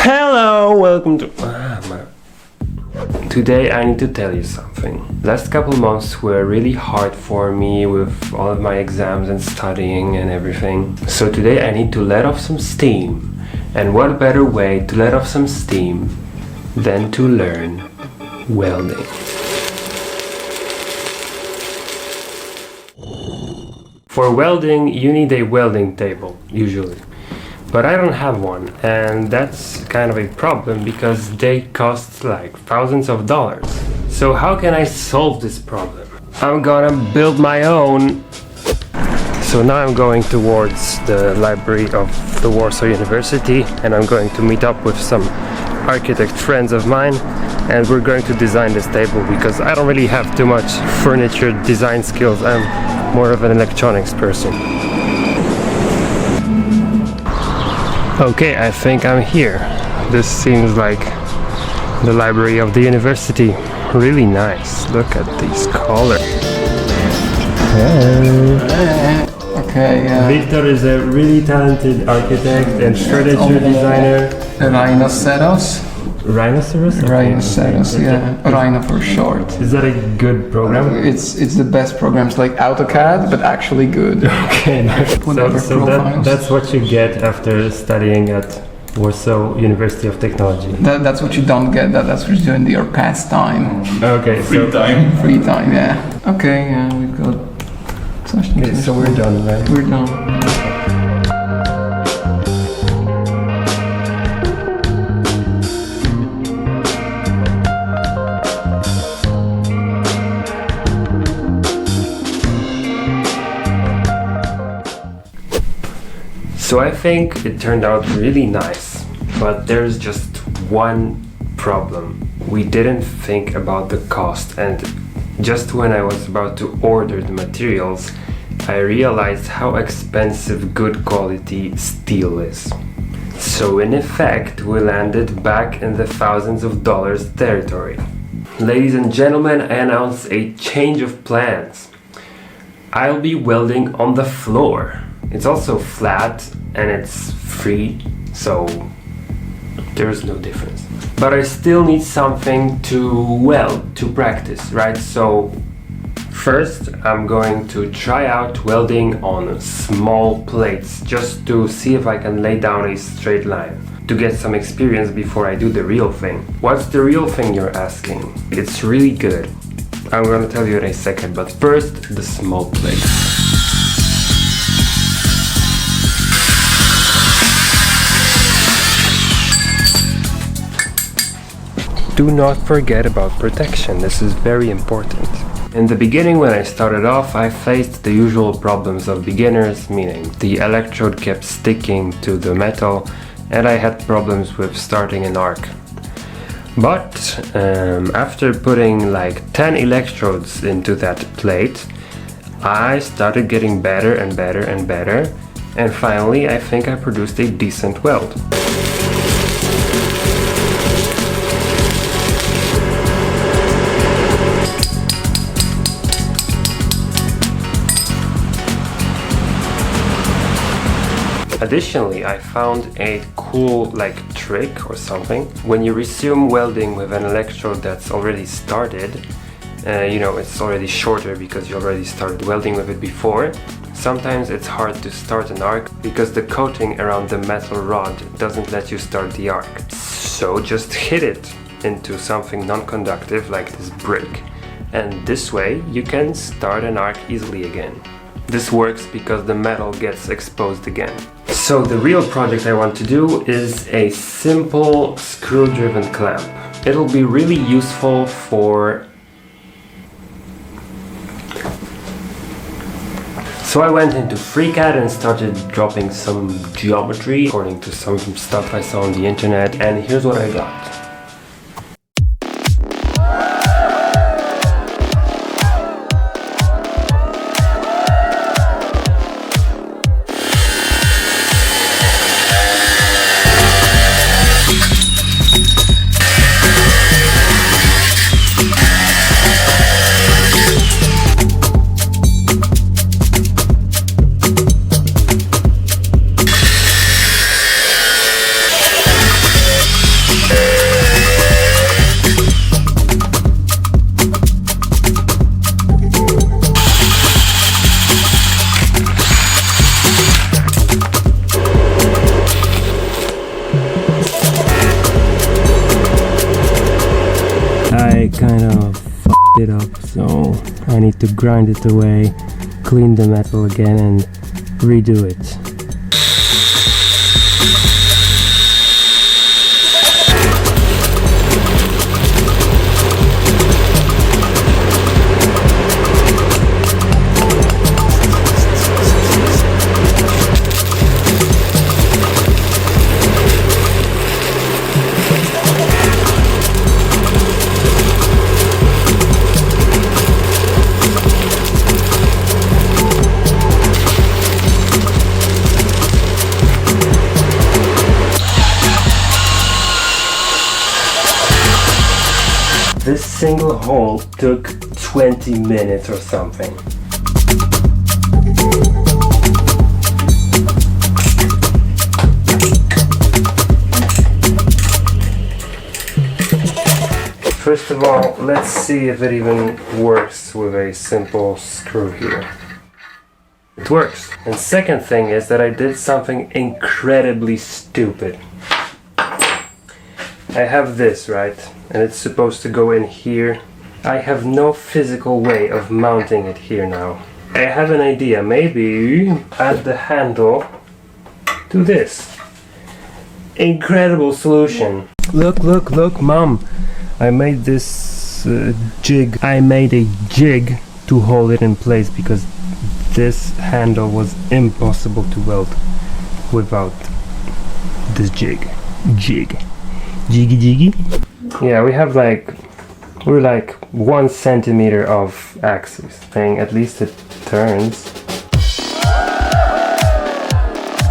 Hello, welcome to... Today I need to tell you something. Last couple months were really hard for me with all of my exams and studying and everything. So today I need to let off some steam. And what better way to let off some steam than to learn welding. For welding, you need a welding table, usually. But I don't have one, and that's kind of a problem because they cost like thousands of dollars. So how can I solve this problem? I'm gonna build my own. So now I'm going towards the library of the Warsaw University, and I'm going to meet up with some architect friends of mine, and we're going to design this table because I don't really have too much furniture design skills. I'm more of an electronics person. Okay, I think I'm here. This seems like the library of the university. Really nice. Look at these colors. Okay, Victor is a really talented architect and furniture designer. Rhinoceros? Rhinoceros? Okay. Rhinoceros, yeah. Rhino for short. Is that a good program? It's the best programs like AutoCAD, but actually good. Okay, so that's what you get after studying at Warsaw University of Technology. That's what you don't get. That's what you do in your pastime. Okay, Free time. Free time, yeah. Okay, we've got... Okay, so we're done, right? We're done. So I think it turned out really nice, but there's just one problem. We didn't think about the cost, and just when I was about to order the materials, I realized how expensive good quality steel is. So in effect, we landed back in the thousands of dollars territory. Ladies and gentlemen, I announce a change of plans. I'll be welding on the floor. It's also flat and it's free, so there's no difference. But I still need something to weld, to practice, right? So first I'm going to try out welding on small plates just to see if I can lay down a straight line, to get some experience before I do the real thing. What's the real thing, you're asking? It's really good. I'm gonna tell you in a second, but first the small plates. Do not forget about protection, this is very important. In the beginning, when I started off, I faced the usual problems of beginners, meaning the electrode kept sticking to the metal and I had problems with starting an arc. But after putting like 10 electrodes into that plate, I started getting better and better and better, and finally I think I produced a decent weld. Additionally, I found a cool trick or something. When you resume welding with an electrode that's already started, it's already shorter because you already started welding with it before. Sometimes it's hard to start an arc because the coating around the metal rod doesn't let you start the arc. So just hit it into something non-conductive like this brick, and this way you can start an arc easily again. This works because the metal gets exposed again. So the real project I want to do is a simple screw-driven clamp. It'll be really useful for... So I went into FreeCAD and started dropping some geometry according to some stuff I saw on the internet, and here's what I got. I kind of f***ed it up, so I need to grind it away, clean the metal again and redo it. This single hole took 20 minutes or something. First of all, let's see if it even works with a simple screw here. It works. And second thing is that I did something incredibly stupid. I have this, right? And it's supposed to go in here. I have no physical way of mounting it here now. I have an idea, maybe add the handle to this. Incredible solution. Look, Mom. I made this jig. I made a jig to hold it in place because this handle was impossible to weld without this jig. Jiggy. Yeah, we're like 1 centimeter of axis. Saying at least it turns.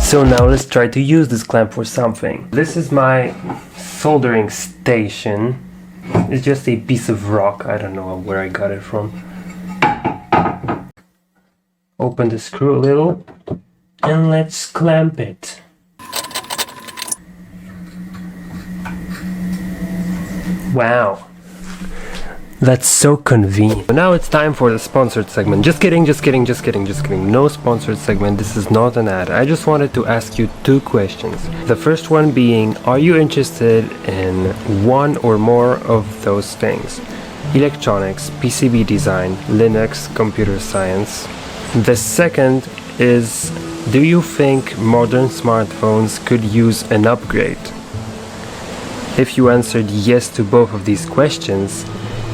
So now let's try to use this clamp for something. This is my soldering station. It's just a piece of rock. I don't know where I got it from. Open the screw a little and let's clamp it. Wow, that's so convenient. Now it's time for the sponsored segment. Just kidding. No sponsored segment. This is not an ad. I just wanted to ask you 2 questions. The first one being, are you interested in one or more of those things? Electronics, PCB design, Linux, computer science. The second is, do you think modern smartphones could use an upgrade? If you answered yes to both of these questions,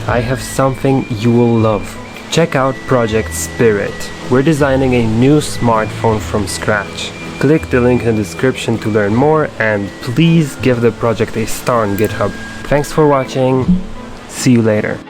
I have something you will love. Check out Project Spirit. We're designing a new smartphone from scratch. Click the link in the description to learn more and please give the project a star on GitHub. Thanks for watching. See you later.